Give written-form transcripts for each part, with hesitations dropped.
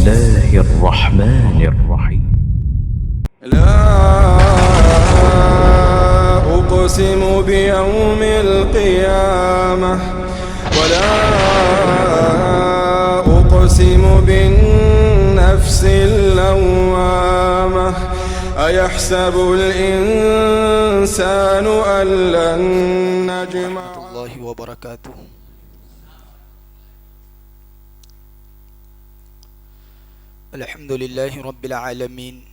الله الرحمن الرحيم. لا أقسم بيوم القيامة ولا أقسم بالنفس اللوامة أيحسب الإنسان أن لن نجمع الله وبركاته. الحمد لله رب العالمين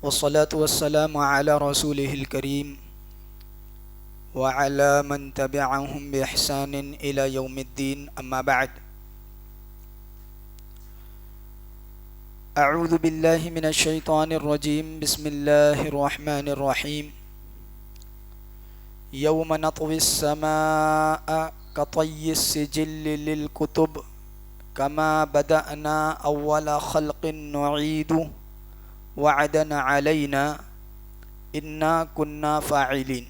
والصلاة والسلام على رسوله الكريم وعلى من تبعهم بإحسان إلى يوم الدين. أما بعد، أعوذ بالله من الشيطان الرجيم. بسم الله الرحمن الرحيم. يوم نطوي السماء كطي السجل للكتب كما بدأنا أول خلق نعيد وعدا علينا إنا كنا فاعلين.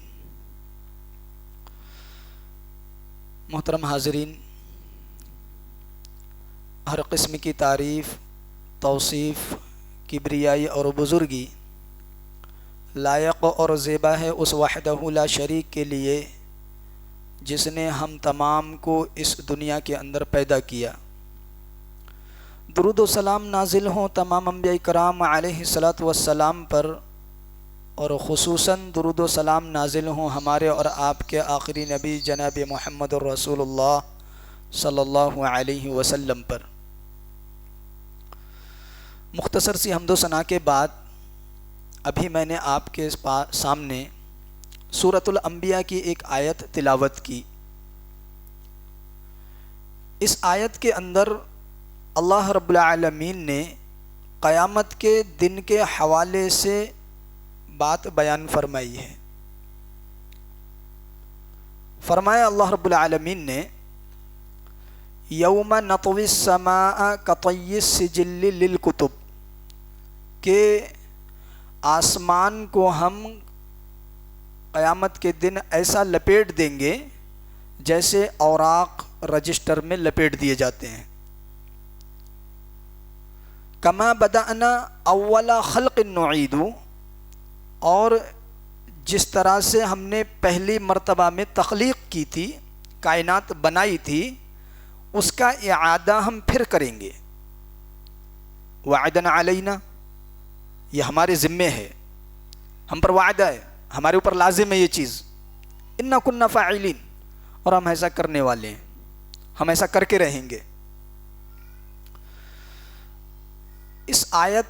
محترم حاضرین، ہر قسم کی تعریف، توصیف، کبریائی اور بزرگی لائق اور زیبا ہے اس وحدہ لا شریک کے لیے جس نے ہم تمام کو اس دنیا کے اندر پیدا کیا۔ درود و سلام نازل ہوں تمام انبیاء کرام علیہ الصلاۃ والسلام پر، اور خصوصاً درود و سلام نازل ہوں ہمارے اور آپ کے آخری نبی جناب محمد الرسول اللہ صلی اللہ علیہ وسلم پر۔ مختصر سی حمد و ثنا کے بعد ابھی میں نے آپ کے سامنے سورۃ الانبیاء کی ایک آیت تلاوت کی۔ اس آیت کے اندر اللہ رب العالمین نے قیامت کے دن کے حوالے سے بات بیان فرمائی ہے۔ فرمایا اللہ رب العالمین نے یوم نطوی السماء کطی السجل للکتب، کہ آسمان کو ہم قیامت کے دن ایسا لپیٹ دیں گے جیسے اوراق رجسٹر میں لپیٹ دیے جاتے ہیں۔ کما بدأنا اول خلق نعید، اور جس طرح سے ہم نے پہلی مرتبہ میں تخلیق کی تھی، کائنات بنائی تھی، اس کا اعادہ ہم پھر کریں گے۔ وعدن علینا، یہ ہمارے ذمے ہے، ہم پر وعدہ ہے، ہمارے اوپر لازم ہے یہ چیز۔ انا کنا فاعلین، اور ہم ایسا کرنے والے ہیں، ہم ایسا کر کے رہیں گے۔ اس آیت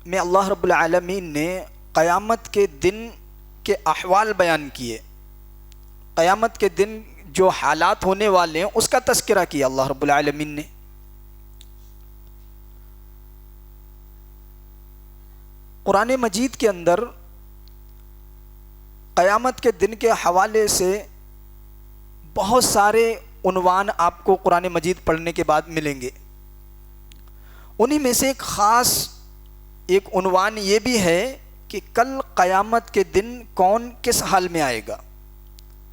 میں اللہ رب العالمین نے قیامت کے دن کے احوال بیان کیے، قیامت کے دن جو حالات ہونے والے ہیں اس کا تذکرہ کیا اللہ رب العالمین نے۔ قرآن مجید کے اندر قیامت کے دن کے حوالے سے بہت سارے عنوان آپ کو قرآن مجید پڑھنے کے بعد ملیں گے۔ انہی میں سے ایک خاص ایک عنوان یہ بھی ہے کہ کل قیامت کے دن کون کس حال میں آئے گا۔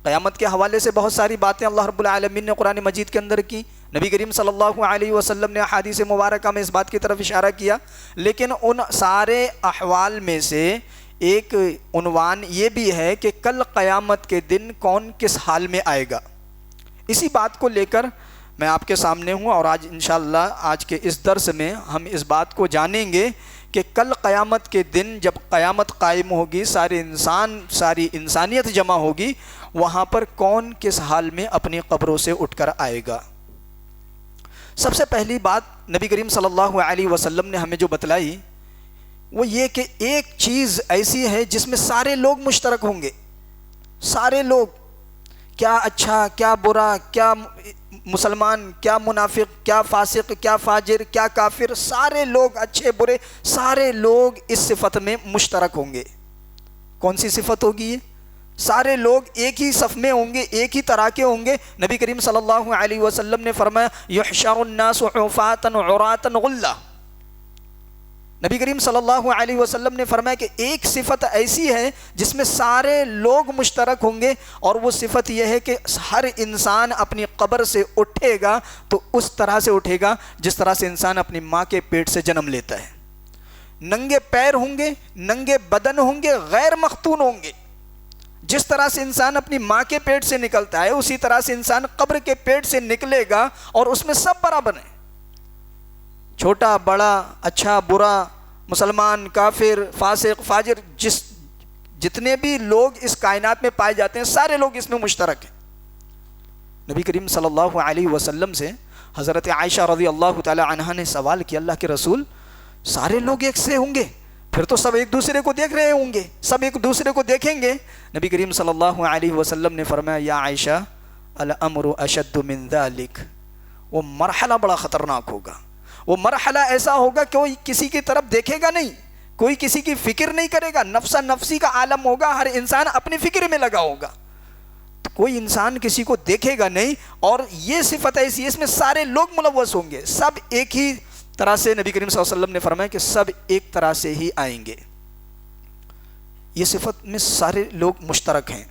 قیامت کے حوالے سے بہت ساری باتیں اللہ رب العالمین نے قرآن مجید کے اندر کی، نبی کریم صلی اللہ علیہ وسلم نے احادیث مبارکہ میں اس بات کی طرف اشارہ کیا، لیکن ان سارے احوال میں سے ایک عنوان یہ بھی ہے کہ کل قیامت کے دن کون کس حال میں آئے گا۔ اسی بات کو لے کر میں آپ کے سامنے ہوں، اور آج انشاءاللہ آج کے اس درس میں ہم اس بات کو جانیں گے کہ کل قیامت کے دن جب قیامت قائم ہوگی، ساری انسانیت جمع ہوگی، وہاں پر کون کس حال میں اپنی قبروں سے اٹھ کر آئے گا۔ سب سے پہلی بات نبی کریم صلی اللہ علیہ وسلم نے ہمیں جو بتلائی وہ یہ کہ ایک چیز ایسی ہے جس میں سارے لوگ مشترک ہوں گے، سارے لوگ، کیا اچھا کیا برا، کیا مسلمان کیا منافق، کیا فاسق کیا فاجر کیا کافر، سارے لوگ اچھے برے سارے لوگ اس صفت میں مشترک ہوں گے۔ کون سی صفت ہوگی یہ؟ سارے لوگ ایک ہی صف میں ہوں گے، ایک ہی طرح کے ہوں گے۔ نبی کریم صلی اللہ علیہ وسلم نے فرمایا یحشر الناس حفاة عراة غلا، نبی کریم صلی اللہ علیہ وسلم نے فرمایا کہ ایک صفت ایسی ہے جس میں سارے لوگ مشترک ہوں گے، اور وہ صفت یہ ہے کہ ہر انسان اپنی قبر سے اٹھے گا تو اس طرح سے اٹھے گا جس طرح سے انسان اپنی ماں کے پیٹ سے جنم لیتا ہے۔ ننگے پیر ہوں گے، ننگے بدن ہوں گے، غیر مختون ہوں گے۔ جس طرح سے انسان اپنی ماں کے پیٹ سے نکلتا ہے اسی طرح سے انسان قبر کے پیٹ سے نکلے گا، اور اس میں سب برابر ہیں، چھوٹا بڑا، اچھا برا، مسلمان کافر فاسق فاجر، جتنے بھی لوگ اس کائنات میں پائے جاتے ہیں سارے لوگ اس میں مشترک ہیں۔ نبی کریم صلی اللہ علیہ وسلم سے حضرت عائشہ رضی اللہ تعالی عنہا نے سوال کیا، اللہ کے رسول سارے لوگ ایک سے ہوں گے، پھر تو سب ایک دوسرے کو دیکھ رہے ہوں گے، سب ایک دوسرے کو دیکھیں گے؟ نبی کریم صلی اللہ علیہ وسلم نے فرمایا، یا عائشہ الامر اشد من ذلک، وہ مرحلہ بڑا خطرناک ہوگا، وہ مرحلہ ایسا ہوگا کہ کوئی کسی کی طرف دیکھے گا نہیں، کوئی کسی کی فکر نہیں کرے گا، نفسا نفسی کا عالم ہوگا، ہر انسان اپنی فکر میں لگا ہوگا، تو کوئی انسان کسی کو دیکھے گا نہیں، اور یہ صفت ایسی ہے اس میں سارے لوگ ملوث ہوں گے، سب ایک ہی طرح سے، نبی کریم صلی اللہ علیہ وسلم نے فرمایا کہ سب ایک طرح سے ہی آئیں گے۔ یہ صفت میں سارے لوگ مشترک ہیں۔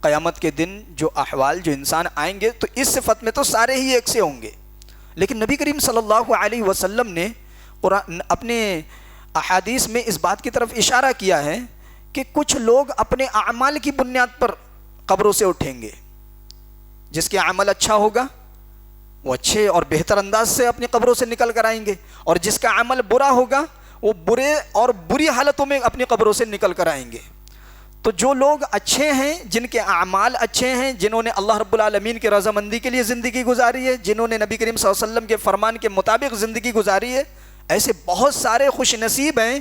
قیامت کے دن جو احوال جو انسان آئیں گے تو اس صفت میں تو سارے ہی ایک سے ہوں گے، لیکن نبی کریم صلی اللہ علیہ وسلم نے اپنے احادیث میں اس بات کی طرف اشارہ کیا ہے کہ کچھ لوگ اپنے اعمال کی بنیاد پر قبروں سے اٹھیں گے۔ جس کے عمل اچھا ہوگا وہ اچھے اور بہتر انداز سے اپنی قبروں سے نکل کر آئیں گے، اور جس کا عمل برا ہوگا وہ برے اور بری حالتوں میں اپنی قبروں سے نکل کر آئیں گے۔ تو جو لوگ اچھے ہیں، جن کے اعمال اچھے ہیں، جنہوں نے اللہ رب العالمین کی رضامندی کے لیے زندگی گزاری ہے، جنہوں نے نبی کریم صلی اللہ علیہ وسلم کے فرمان کے مطابق زندگی گزاری ہے، ایسے بہت سارے خوش نصیب ہیں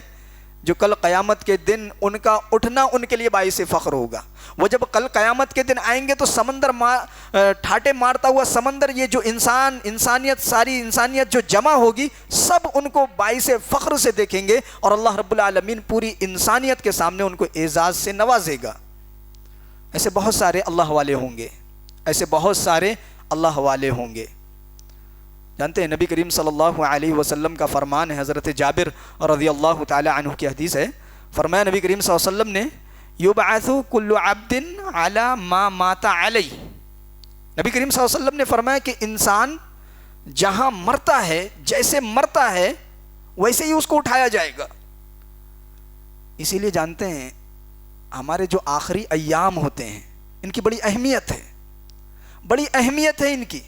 جو کل قیامت کے دن ان کا اٹھنا ان کے لیے باعث فخر ہوگا۔ وہ جب کل قیامت کے دن آئیں گے تو سمندر ٹھاٹے مارتا ہوا سمندر، یہ جو انسانیت، ساری انسانیت جو جمع ہوگی، سب ان کو باعث فخر سے دیکھیں گے، اور اللہ رب العالمین پوری انسانیت کے سامنے ان کو اعزاز سے نوازے گا۔ ایسے بہت سارے اللہ والے ہوں گے، ایسے بہت سارے اللہ والے ہوں گے۔ جانتے ہیں نبی کریم صلی اللہ علیہ وسلم کا فرمان ہے، حضرت جابر رضی اللہ تعالی عنہ کی حدیث ہے، فرمایا نبی کریم صلی اللہ علیہ وسلم نے، یبعث کل عبد علی ما مات علیہ، نبی کریم صلی اللہ علیہ وسلم نے فرمایا کہ انسان جہاں مرتا ہے، جیسے مرتا ہے ویسے ہی اس کو اٹھایا جائے گا۔ اسی لیے جانتے ہیں ہمارے جو آخری ایام ہوتے ہیں ان کی بڑی اہمیت ہے، بڑی اہمیت ہے ان کی،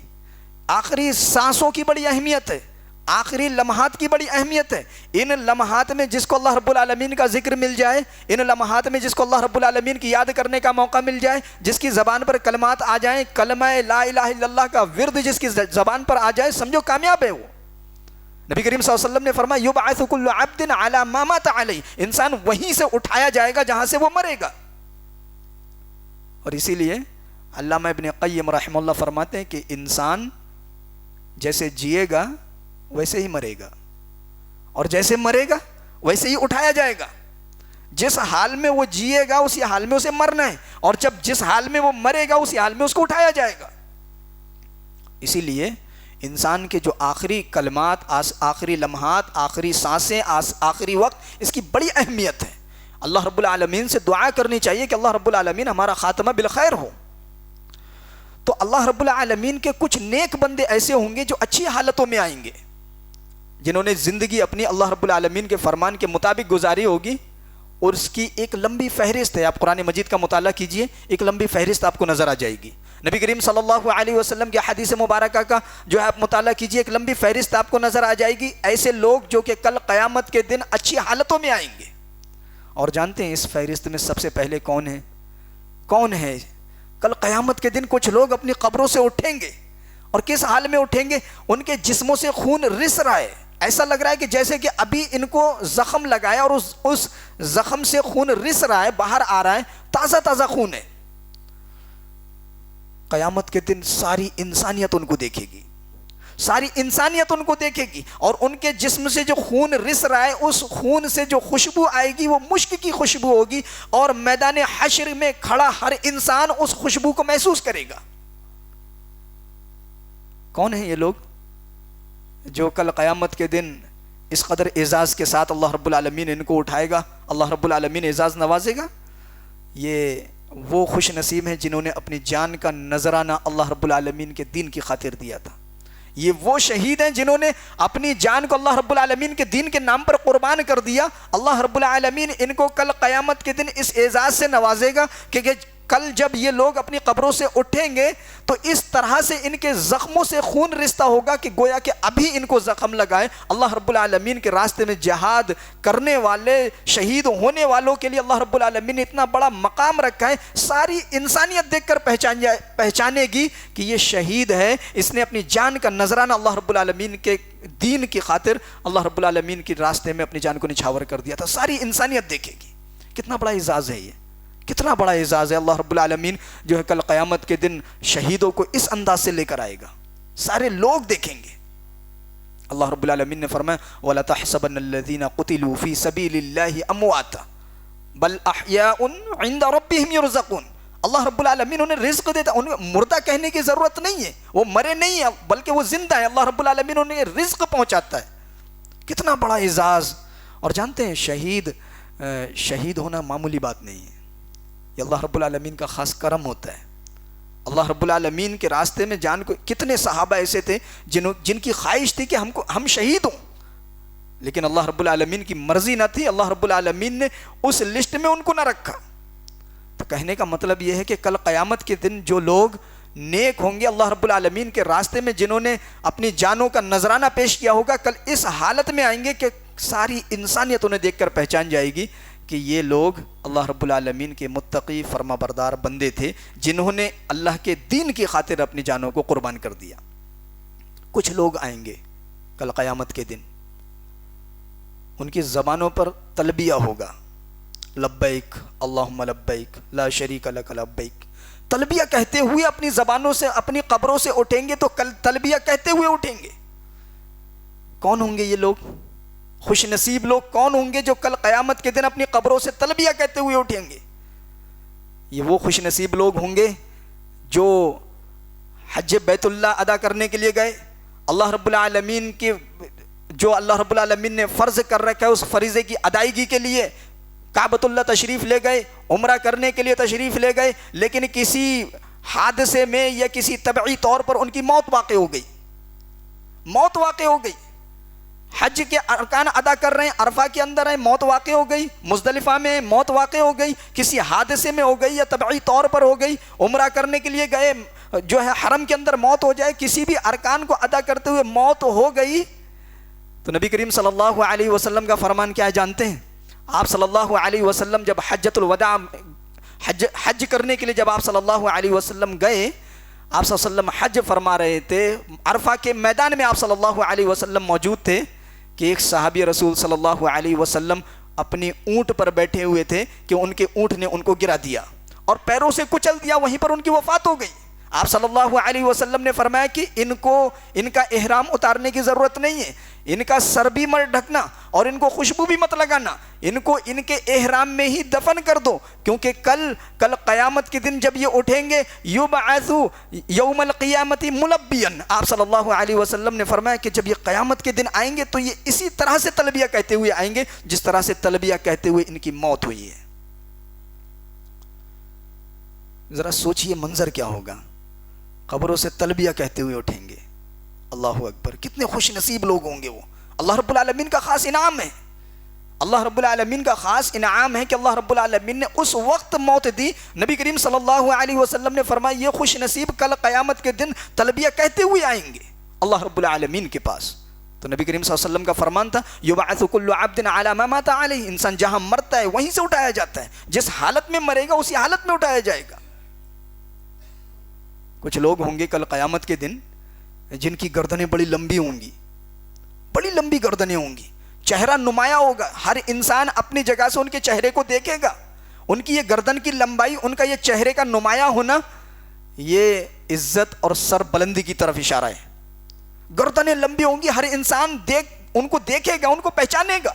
آخری سانسوں کی بڑی اہمیت ہے، آخری لمحات کی بڑی اہمیت ہے۔ ان لمحات میں جس کو اللہ رب العالمین کا ذکر مل جائے، ان لمحات میں جس کو اللہ رب العالمین کی یاد کرنے کا موقع مل جائے، جس کی زبان پر کلمات آ جائیں، کلمہ لا الہ الا اللہ کا ورد جس کی زبان پر آ جائے، سمجھو کامیاب ہے وہ۔ نبی کریم صلی اللہ علیہ وسلم نے فرمایا، یبعث کل عبد علی ما مات علیہ، انسان وہیں سے اٹھایا جائے گا جہاں سے وہ مرے گا۔ اور اسی لیے علامہ ابن قیم رحمہ اللہ فرماتے ہیں کہ انسان جیسے جیے گا ویسے ہی مرے گا، اور جیسے مرے گا ویسے ہی اٹھایا جائے گا۔ جس حال میں وہ جیے گا اسی حال میں اسے مرنا ہے، اور جب جس حال میں وہ مرے گا اسی حال میں اس کو اٹھایا جائے گا۔ اسی لیے انسان کے جو آخری کلمات، آخری لمحات، آخری سانسیں، آخری وقت، اس کی بڑی اہمیت ہے۔ اللہ رب العالمین سے دعا کرنی چاہیے کہ اللہ رب العالمین ہمارا خاتمہ بالخیر ہو۔ تو اللہ رب العالمین کے کچھ نیک بندے ایسے ہوں گے جو اچھی حالتوں میں آئیں گے، جنہوں نے زندگی اپنی اللہ رب العالمین کے فرمان کے مطابق گزاری ہوگی، اور اس کی ایک لمبی فہرست ہے۔ آپ قرآن مجید کا مطالعہ کیجئے، ایک لمبی فہرست آپ کو نظر آ جائے گی۔ نبی کریم صلی اللہ علیہ وسلم کی حدیث مبارکہ کا جو ہے آپ مطالعہ کیجئے، ایک لمبی فہرست آپ کو نظر آ جائے گی، ایسے لوگ جو کہ کل قیامت کے دن اچھی حالتوں میں آئیں گے۔ اور جانتے ہیں اس فہرست میں سب سے پہلے کون ہے؟ کون ہے؟ کل قیامت کے دن کچھ لوگ اپنی قبروں سے اٹھیں گے، اور کس حال میں اٹھیں گے؟ ان کے جسموں سے خون رس رہا ہے، ایسا لگ رہا ہے کہ جیسے کہ ابھی ان کو زخم لگایا اور اس زخم سے خون رس رہا ہے، باہر آ رہا ہے، تازہ تازہ خون ہے۔ قیامت کے دن ساری انسانیت ان کو دیکھے گی، ساری انسانیت ان کو دیکھے گی، اور ان کے جسم سے جو خون رس رہا ہے اس خون سے جو خوشبو آئے گی وہ مشک کی خوشبو ہوگی، اور میدان حشر میں کھڑا ہر انسان اس خوشبو کو محسوس کرے گا۔ کون ہیں یہ لوگ جو کل قیامت کے دن اس قدر اعزاز کے ساتھ اللہ رب العالمین ان کو اٹھائے گا، اللہ رب العالمین اعزاز نوازے گا۔ یہ وہ خوش نصیب ہیں جنہوں نے اپنی جان کا نذرانہ اللہ رب العالمین کے دین کی خاطر دیا تھا۔ یہ وہ شہید ہیں جنہوں نے اپنی جان کو اللہ رب العالمین کے دین کے نام پر قربان کر دیا۔ اللہ رب العالمین ان کو کل قیامت کے دن اس اعزاز سے نوازے گا کہ کل جب یہ لوگ اپنی قبروں سے اٹھیں گے تو اس طرح سے ان کے زخموں سے خون رشتہ ہوگا کہ گویا کہ ابھی ان کو زخم لگائے۔ اللہ رب العالمین کے راستے میں جہاد کرنے والے، شہید ہونے والوں کے لیے اللہ رب العالمین نے اتنا بڑا مقام رکھا ہے، ساری انسانیت دیکھ کر پہچانے گی کہ یہ شہید ہے، اس نے اپنی جان کا نذرانہ اللہ رب العالمین کے دین کی خاطر اللہ رب العالمین کے راستے میں اپنی جان کو نچھاور کر دیا تھا۔ ساری انسانیت دیکھے گی۔ کتنا بڑا اعزاز ہے، یہ کتنا بڑا اعزاز ہے۔ اللہ رب العالمین جو ہے کل قیامت کے دن شہیدوں کو اس انداز سے لے کر آئے گا، سارے لوگ دیکھیں گے۔ اللہ رب العالمین نے فرمایا وَلَا تَحْسَبَنَّ الَّذِينَ قُتِلُوا فِي سَبِيلِ اللَّهِ أَمْوَاتًا بَلْ أَحْيَاءٌ عِنْدَ رَبِّهِمْ يُرْزَقُونَ۔ اللہ رب العالمین انہیں رزق دیتا، انہیں مردہ کہنے کی ضرورت نہیں ہے، وہ مرے نہیں ہیں بلکہ وہ زندہ ہیں۔ اللہ رب العالمین انہیں رزق پہنچاتا ہے۔ کتنا بڑا اعزاز۔ اور جانتے ہیں شہید ہونا معمولی بات نہیں ہے، یہ اللہ رب العالمین کا خاص کرم ہوتا ہے۔ اللہ رب العالمین کے راستے میں جان کو، کتنے صحابہ ایسے تھے جن کی خواہش تھی کہ ہم شہید ہوں، لیکن اللہ رب العالمین کی مرضی نہ تھی، اللہ رب العالمین نے اس لسٹ میں ان کو نہ رکھا۔ تو کہنے کا مطلب یہ ہے کہ کل قیامت کے دن جو لوگ نیک ہوں گے اللہ رب العالمین کے راستے میں، جنہوں نے اپنی جانوں کا نذرانہ پیش کیا ہوگا، کل اس حالت میں آئیں گے کہ ساری انسانیت انہیں دیکھ کر پہچان جائے گی کہ یہ لوگ اللہ رب العالمین کے متقی فرما بردار بندے تھے، جنہوں نے اللہ کے دین کی خاطر اپنی جانوں کو قربان کر دیا۔ کچھ لوگ آئیں گے کل قیامت کے دن، ان کی زبانوں پر تلبیہ ہوگا، لبیک اللہم لبیک لا شریک لک لبیک۔ تلبیہ کہتے ہوئے اپنی زبانوں سے، اپنی قبروں سے اٹھیں گے، تو کل تلبیہ کہتے ہوئے اٹھیں گے۔ کون ہوں گے یہ لوگ؟ خوش نصیب لوگ کون ہوں گے جو کل قیامت کے دن اپنی قبروں سے تلبیہ کہتے ہوئے اٹھیں گے؟ یہ وہ خوش نصیب لوگ ہوں گے جو حج بیت اللہ ادا کرنے کے لیے گئے، اللہ رب العالمین کے جو اللہ رب العالمین نے فرض کر رکھا ہے اس فریضے کی ادائیگی کے لیے کعبۃ اللہ تشریف لے گئے، عمرہ کرنے کے لیے تشریف لے گئے، لیکن کسی حادثے میں یا کسی طبعی طور پر ان کی موت واقع ہو گئی، موت واقع ہو گئی۔ حج کے ارکان ادا کر رہے ہیں، عرفہ کے اندر ہیں، موت واقع ہو گئی، مزدلفہ میں موت واقع ہو گئی، کسی حادثے میں ہو گئی یا طبعی طور پر ہو گئی، عمرہ کرنے کے لیے گئے، جو ہے حرم کے اندر موت ہو جائے، کسی بھی ارکان کو ادا کرتے ہوئے موت ہو گئی، تو نبی کریم صلی اللہ علیہ وسلم کا فرمان کیا ہے جانتے ہیں؟ آپ صلی اللہ علیہ وسلم جب حجۃ الوداع حج کرنے کے لیے جب آپ صلی اللہ علیہ وسلم گئے، آپ صلی اللہ علیہ وسلم حج فرما رہے تھے، عرفہ کے میدان میں آپ صلی اللہ علیہ وسلم موجود تھے کہ ایک صحابی رسول صلی اللہ علیہ وسلم اپنی اونٹ پر بیٹھے ہوئے تھے کہ ان کے اونٹ نے ان کو گرا دیا اور پیروں سے کچل دیا، وہیں پر ان کی وفات ہو گئی۔ آپ صلی اللہ علیہ وسلم نے فرمایا کہ ان کا احرام اتارنے کی ضرورت نہیں ہے، ان کا سر بھی مت ڈھکنا اور ان کو خوشبو بھی مت لگانا، ان کو ان کے احرام میں ہی دفن کر دو، کیونکہ کل قیامت کے دن جب یہ اٹھیں گے یبعث یوم القیامت ملبیا۔ آپ صلی اللہ علیہ وسلم نے فرمایا کہ جب یہ قیامت کے دن آئیں گے تو یہ اسی طرح سے تلبیہ کہتے ہوئے آئیں گے جس طرح سے تلبیہ کہتے ہوئے ان کی موت ہوئی ہے۔ ذرا سوچئے منظر کیا ہوگا، قبروں سے تلبیہ کہتے ہوئے اٹھیں گے۔ اللہ اکبر، کتنے خوش نصیب لوگ ہوں گے وہ۔ اللہ رب العالمین کا خاص انعام ہے، اللہ رب العالمین کا خاص انعام ہے کہ اللہ رب العالمین نے اس وقت موت دی۔ نبی کریم صلی اللہ علیہ وسلم نے فرمایا یہ خوش نصیب کل قیامت کے دن تلبیہ کہتے ہوئے آئیں گے اللہ رب العالمین کے پاس۔ تو نبی کریم صلی اللہ علیہ وسلم کا فرمان تھا یبعث کل عبد علی ما مات علیہ، انسان جہاں مرتا ہے وہیں سے اٹھایا جاتا ہے، جس حالت میں مرے گا اسی حالت میں اٹھایا جائے گا۔ کچھ لوگ ہوں گے کل قیامت کے دن جن کی گردنیں بڑی لمبی ہوں گی، بڑی لمبی گردنیں ہوں گی، چہرہ نمایاں ہوگا، ہر انسان اپنی جگہ سے ان کے چہرے کو دیکھے گا، ان کی یہ گردن کی لمبائی، ان کا یہ چہرے کا نمایاں ہونا، یہ عزت اور سر بلندی کی طرف اشارہ ہے۔ گردنیں لمبی ہوں گی، ہر انسان ان کو دیکھے گا، ان کو پہچانے گا۔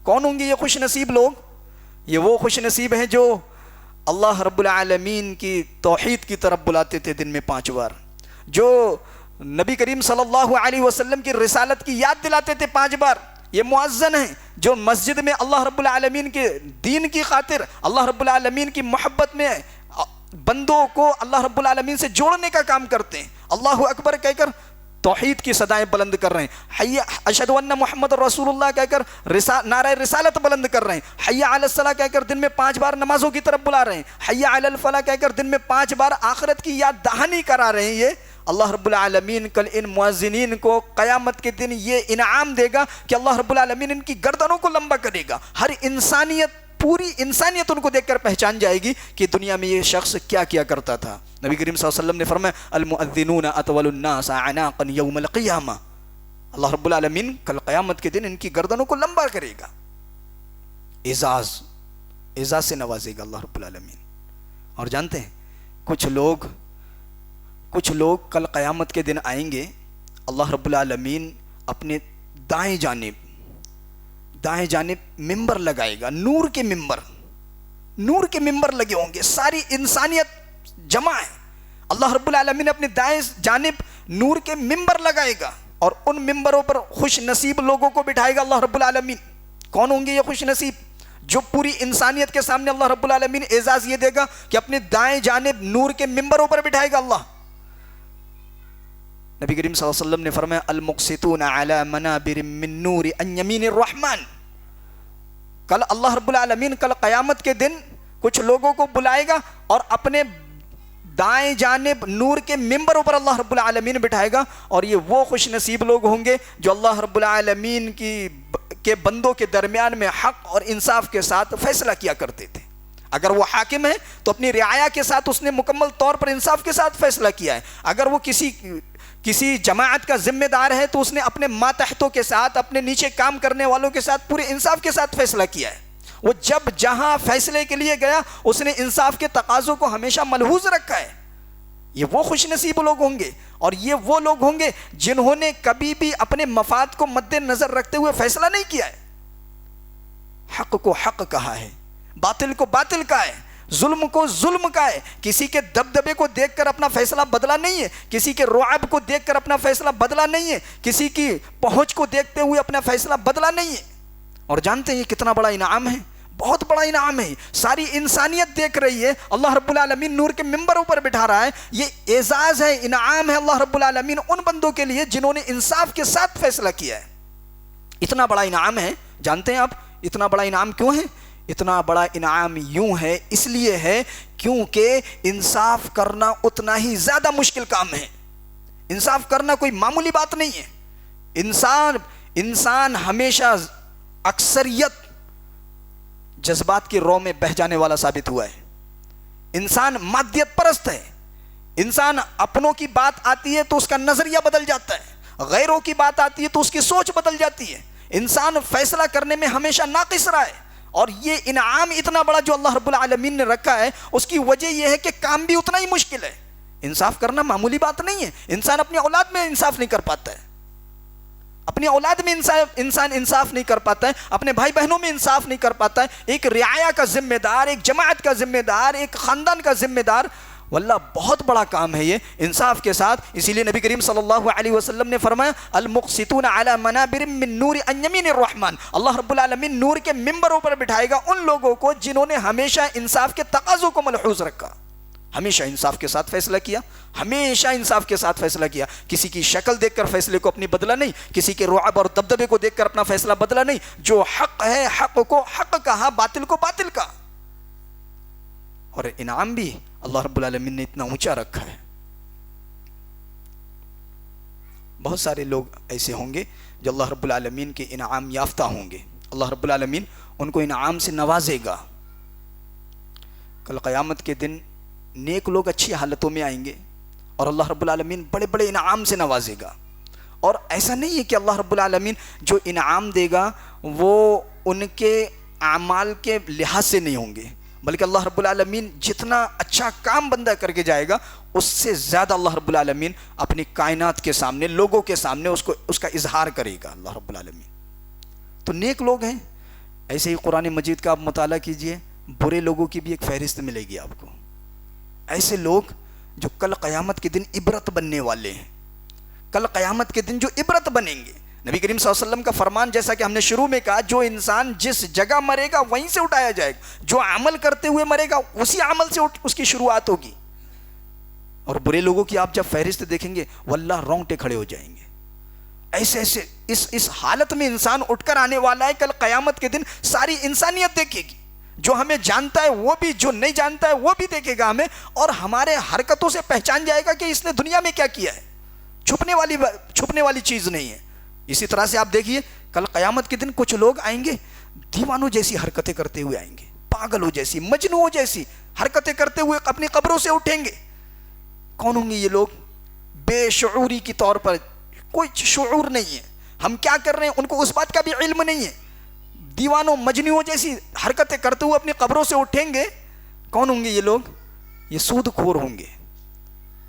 کون ہوں گے یہ خوش نصیب لوگ؟ یہ وہ خوش نصیب ہیں جو اللہ رب العالمین کی توحید کی طرف بلاتے تھے دن میں 5 بار، جو نبی کریم صلی اللہ علیہ وسلم کی رسالت کی یاد دلاتے تھے 5 بار، یہ مؤذن ہیں جو مسجد میں اللہ رب العالمین کے دین کی خاطر، اللہ رب العالمین کی محبت میں بندوں کو اللہ رب العالمین سے جوڑنے کا کام کرتے ہیں. اللہ اکبر کہہ کر توحید کی صدائیں بلند کر رہے ہیں، حی اشہد ان محمد رسول اللہ کہہ کر نعرہ رسالت بلند کر رہے ہیں، حی علی الصلاۃ کہہ کر دن میں 5 بار نمازوں کی طرف بلا رہے ہیں، حی علی الفلاح کہہ کر دن میں 5 بار آخرت کی یاد دہانی کرا رہے ہیں. یہ اللہ رب العالمین کل ان مؤذنین کو قیامت کے دن یہ انعام دے گا کہ اللہ رب العالمین ان کی گردنوں کو لمبا کرے گا. ہر انسانیت، پوری انسانیت ان کو دیکھ کر پہچان جائے گی کہ دنیا میں یہ شخص کیا کیا کرتا تھا. نبی کریم صلی اللہ علیہ وسلم نے فرمایا المؤذنون اطول الناس عناقا یوم القیامہ، اللہ رب العالمین کل قیامت کے دن ان کی گردنوں کو لمبا کرے گا. اعزاز سے نوازے گا اللہ رب العالمین. اور جانتے ہیں کچھ لوگ کل قیامت کے دن آئیں گے، اللہ رب العالمین اپنے دائیں جانب ممبر لگائے گا، نور کے ممبر لگے ہوں گے، ساری انسانیت جمع ہے. اللہ رب العالمین اپنے دائیں جانب نور کے ممبر لگائے گا اور ان ممبروں پر خوش نصیب لوگوں کو بٹھائے گا اللہ رب العالمین. کون ہوں گے یہ خوش نصیب؟ جو پوری انسانیت کے سامنے اللہ رب العالمین اعزاز یہ دے گا کہ اپنے دائیں جانب نور کے ممبروں پر بٹھائے گا اللہ. نبی کریم صلی اللہ علیہ وسلم نے فرمایا المقسطون علی منابر من نور عن یمین الرحمن. کل اللہ رب العالمین کل قیامت کے دن کچھ لوگوں کو بلائے گا اور اپنے دائیں جانب نور کے ممبروں پر اللہ رب العالمین بٹھائے گا. اور یہ وہ خوش نصیب لوگ ہوں گے جو اللہ رب العالمین کے بندوں کے درمیان میں حق اور انصاف کے ساتھ فیصلہ کیا کرتے تھے. اگر وہ حاکم ہے تو اپنی رعایا کے ساتھ اس نے مکمل طور پر انصاف کے ساتھ فیصلہ کیا ہے. اگر وہ کسی جماعت کا ذمہ دار ہے تو اس نے اپنے ماتحتوں کے ساتھ، اپنے نیچے کام کرنے والوں کے ساتھ پورے انصاف کے ساتھ فیصلہ کیا ہے. وہ جب جہاں فیصلے کے لیے گیا اس نے انصاف کے تقاضوں کو ہمیشہ ملحوظ رکھا ہے. یہ وہ خوش نصیب لوگ ہوں گے اور یہ وہ لوگ ہوں گے جنہوں نے کبھی بھی اپنے مفاد کو مد نظر رکھتے ہوئے فیصلہ نہیں کیا ہے. حق کو حق کہا ہے، باطل کو باطل کہا ہے، ظلم کو ظلم کا ہے. کسی کے دبدبے کو دیکھ کر اپنا فیصلہ بدلا نہیں ہے، کسی کے رعب کو دیکھ کر اپنا فیصلہ بدلا نہیں ہے، کسی کی پہنچ کو دیکھتے ہوئے اپنا فیصلہ بدلا نہیں ہے. اور جانتے ہیں یہ کتنا بڑا انعام ہے؟ بہت بڑا انعام ہے. ساری انسانیت دیکھ رہی ہے، اللہ رب العالمین نور کے ممبروں پر بٹھا رہا ہے. یہ اعزاز ہے، انعام ہے اللہ رب العالمین ان بندوں کے لیے جنہوں نے انصاف کے ساتھ فیصلہ کیا ہے. اتنا بڑا انعام ہے. جانتے ہیں آپ اتنا بڑا انعام کیوں ہے؟ اتنا بڑا انعام یوں ہے، اس لیے ہے کیونکہ انصاف کرنا اتنا ہی زیادہ مشکل کام ہے. انصاف کرنا کوئی معمولی بات نہیں ہے. انسان ہمیشہ اکثریت جذبات کی رو میں بہہ جانے والا ثابت ہوا ہے. انسان مادیت پرست ہے. انسان اپنوں کی بات آتی ہے تو اس کا نظریہ بدل جاتا ہے، غیروں کی بات آتی ہے تو اس کی سوچ بدل جاتی ہے. انسان فیصلہ کرنے میں ہمیشہ ناقص رہا ہے. اور یہ انعام اتنا بڑا جو اللہ رب العالمین نے رکھا ہے اس کی وجہ یہ ہے کہ کام بھی اتنا ہی مشکل ہے. انصاف کرنا معمولی بات نہیں ہے. انسان اپنی اولاد میں انصاف نہیں کر پاتا ہے، اپنی اولاد میں انسان انصاف نہیں کر پاتا ہے، اپنے بھائی بہنوں میں انصاف نہیں کر پاتا ہے. ایک رعایا کا ذمہ دار، ایک جماعت کا ذمہ دار، ایک خاندان کا ذمہ دار، واللہ بہت بڑا کام ہے یہ انصاف کے ساتھ. اسی لیے نبی کریم صلی اللہ علیہ وسلم نے فرمایا المقسطون علی منابر من نور عن یمین الرحمن. اللہ رب العالمین نور کے ممبروں پر بٹھائے گا ان لوگوں کو جنہوں نے ہمیشہ انصاف کے تقاضوں کو ملحوظ رکھا، ہمیشہ انصاف کے ساتھ فیصلہ کیا، ہمیشہ انصاف کے ساتھ فیصلہ کیا. کسی کی شکل دیکھ کر فیصلے کو اپنی بدلا نہیں، کسی کے رعب اور دبدبے کو دیکھ کر اپنا فیصلہ بدلا نہیں. جو حق ہے حق کو حق کہا، باطل کو باطل کہا. اور انعام بھی اللہ رب العالمین نے اتنا اونچا رکھا ہے. بہت سارے لوگ ایسے ہوں گے جو اللہ رب العالمین کے انعام یافتہ ہوں گے. اللہ رب العالمین ان کو انعام سے نوازے گا. کل قیامت کے دن نیک لوگ اچھی حالتوں میں آئیں گے اور اللہ رب العالمین بڑے بڑے انعام سے نوازے گا. اور ایسا نہیں ہے کہ اللہ رب العالمین جو انعام دے گا وہ ان کے اعمال کے لحاظ سے نہیں ہوں گے، بلکہ اللہ رب العالمین جتنا اچھا کام بندہ کر کے جائے گا اس سے زیادہ اللہ رب العالمین اپنی کائنات کے سامنے، لوگوں کے سامنے اس کا اظہار کرے گا اللہ رب العالمین. تو نیک لوگ ہیں. ایسے ہی قرآن مجید کا آپ مطالعہ کیجئے، برے لوگوں کی بھی ایک فہرست ملے گی آپ کو. ایسے لوگ جو کل قیامت کے دن عبرت بننے والے ہیں، کل قیامت کے دن جو عبرت بنیں گے. نبی کریم صلی اللہ علیہ وسلم کا فرمان جیسا کہ ہم نے شروع میں کہا، جو انسان جس جگہ مرے گا وہیں سے اٹھایا جائے گا، جو عمل کرتے ہوئے مرے گا اسی عمل سے اس کی شروعات ہوگی. اور برے لوگوں کی آپ جب فہرست دیکھیں گے واللہ رونگٹے کھڑے ہو جائیں گے. ایسے ایسے اس حالت میں انسان اٹھ کر آنے والا ہے. کل قیامت کے دن ساری انسانیت دیکھے گی، جو ہمیں جانتا ہے وہ بھی، جو نہیں جانتا ہے وہ بھی دیکھے گا ہمیں، اور ہمارے حرکتوں سے پہچان جائے گا کہ اس نے دنیا میں کیا کیا ہے. چھپنے والی چیز نہیں ہے. اسی طرح سے آپ دیکھیے کل قیامت کے دن کچھ لوگ آئیں گے دیوانوں جیسی حرکتیں کرتے ہوئے آئیں گے، پاگلوں جیسی، مجنوں جیسی حرکتیں کرتے ہوئے اپنی قبروں سے اٹھیں گے. کون ہوں گے یہ لوگ؟ بے شعوری کی طور پر، کوئی شعور نہیں ہے ہم کیا کر رہے ہیں، ان کو اس بات کا بھی علم نہیں ہے. دیوانوں مجنوں جیسی حرکتیں کرتے ہوئے اپنی قبروں سے اٹھیں گے. کون ہوں گے یہ لوگ؟ یہ سود خور ہوں گے،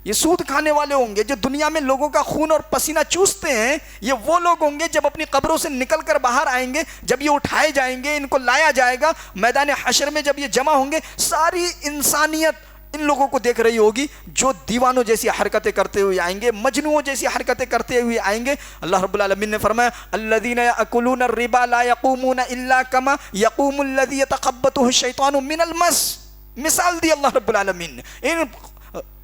یہ سود کھانے والے ہوں گے جو دنیا میں لوگوں کا خون اور پسینہ چوستے ہیں. یہ وہ لوگ ہوں گے جب اپنی قبروں سے نکل کر باہر آئیں گے، جب یہ اٹھائے جائیں گے، ان کو لایا جائے گا میدان حشر میں، جب یہ جمع ہوں گے ساری انسانیت ان لوگوں کو دیکھ رہی ہوگی جو دیوانوں جیسی حرکتیں کرتے ہوئے آئیں گے، مجنوں جیسی حرکتیں کرتے ہوئے آئیں گے. اللہ رب العالمین نے فرمایا الذین یأکلون الربا لا یقومون الا کما یقوم الذی یتخبطہ الشیطان من المس. مثال دی اللہ رب العالمین نے ان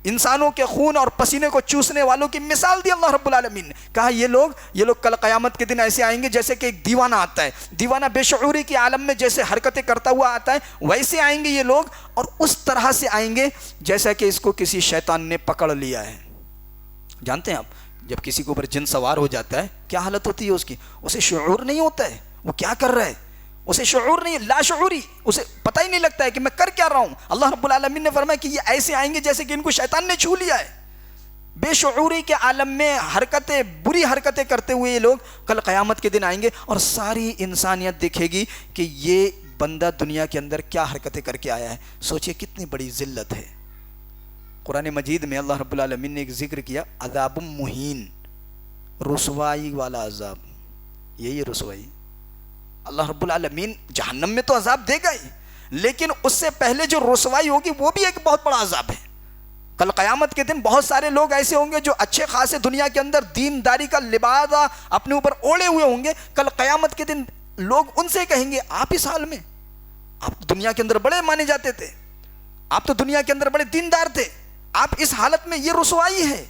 انسانوں کے خون اور پسینے کو چوسنے والوں کی مثال دی اللہ رب العالمین نے. کہا یہ لوگ کل قیامت کے دن ایسے آئیں گے جیسے کہ ایک دیوانہ آتا ہے، دیوانہ بے شعوری کے عالم میں جیسے حرکتیں کرتا ہوا آتا ہے ویسے آئیں گے یہ لوگ، اور اس طرح سے آئیں گے جیسا کہ اس کو کسی شیطان نے پکڑ لیا ہے. جانتے ہیں آپ جب کسی کے اوپر جن سوار ہو جاتا ہے کیا حالت ہوتی ہے اس کی؟ اسے شعور نہیں ہوتا ہے وہ کیا کر رہا ہے، اسے شعور نہیں، لا شعوری، اسے پتہ ہی نہیں لگتا ہے کہ میں کر کیا رہا ہوں. اللہ رب العالمین نے فرمایا کہ یہ ایسے آئیں گے جیسے کہ ان کو شیطان نے چھو لیا ہے. بے شعوری کے عالم میں حرکتیں، بری حرکتیں کرتے ہوئے یہ لوگ کل قیامت کے دن آئیں گے، اور ساری انسانیت دیکھے گی کہ یہ بندہ دنیا کے اندر کیا حرکتیں کر کے آیا ہے. سوچئے کتنی بڑی ذلت ہے. قرآن مجید میں اللہ رب العالمین نے ایک ذکر کیا عذاب مہین، رسوائی والا عذاب. یہی رسوائی. اللہ رب العالمین جہنم میں تو عذاب دے گا ہی، لیکن اس سے پہلے جو رسوائی ہوگی وہ بھی ایک بہت بڑا عذاب ہے. کل قیامت کے دن بہت سارے لوگ ایسے ہوں گے جو اچھے خاصے دنیا کے اندر دینداری کا لباس اپنے اوپر اوڑے ہوئے ہوں گے. کل قیامت کے دن لوگ ان سے کہیں گے آپ اس حال میں، آپ دنیا کے اندر بڑے مانے جاتے تھے، آپ تو دنیا کے اندر بڑے دیندار تھے، آپ اس حالت میں. یہ رسوائی ہے،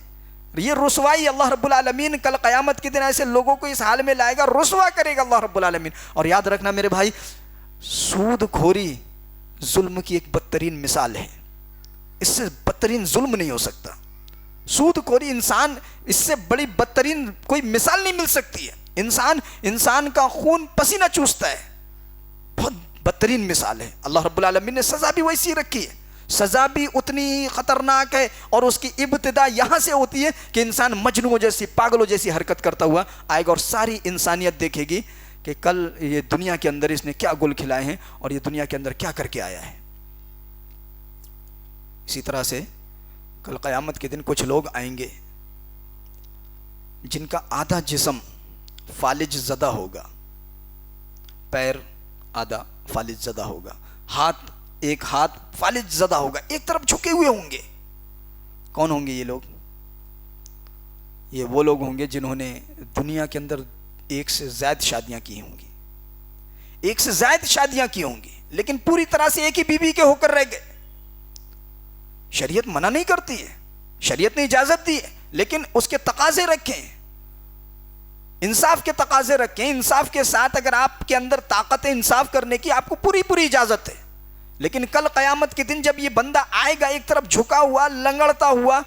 یہ رسوائی اللہ رب العالمین کل قیامت کے دن ایسے لوگوں کو اس حال میں لائے گا، رسوا کرے گا اللہ رب العالمین. اور یاد رکھنا میرے بھائی، سود کھوری ظلم کی ایک بدترین مثال ہے. اس سے بدترین ظلم نہیں ہو سکتا. سود خوری انسان، اس سے بڑی بدترین کوئی مثال نہیں مل سکتی ہے. انسان کا خون پسینہ چوستا ہے، بہت بدترین مثال ہے. اللہ رب العالمین نے سزا بھی ویسی رکھی ہے، سزا بھی اتنی خطرناک ہے، اور اس کی ابتدا یہاں سے ہوتی ہے کہ انسان مجنوں جیسی، پاگلوں جیسی حرکت کرتا ہوا آئے گا، اور ساری انسانیت دیکھے گی کہ کل یہ دنیا کے اندر اس نے کیا گل کھلائے ہیں اور یہ دنیا کے اندر کیا کر کے آیا ہے. اسی طرح سے کل قیامت کے دن کچھ لوگ آئیں گے جن کا آدھا جسم فالج زدہ ہوگا، پیر آدھا فالج زدہ ہوگا، ایک ہاتھ فالج زدہ ہوگا، ایک طرف جھکے ہوئے ہوں گے. کون ہوں گے یہ لوگ؟ یہ وہ لوگ ہوں گے جنہوں نے دنیا کے اندر ایک سے زائد شادیاں کی ہوں گی، ایک سے زائد شادیاں کی ہوں گی، لیکن پوری طرح سے ایک ہی بیوی کے ہو کر رہ گئے. شریعت منع نہیں کرتی ہے، شریعت نے اجازت دی ہے، لیکن اس کے تقاضے رکھیں، انصاف کے تقاضے رکھیں. انصاف کے ساتھ اگر آپ کے اندر طاقت ہے انصاف کرنے کی، آپ کو پوری اجازت ہے. لیکن کل قیامت کے دن جب یہ بندہ آئے گا ایک طرف جھکا ہوا، لنگڑتا ہوا،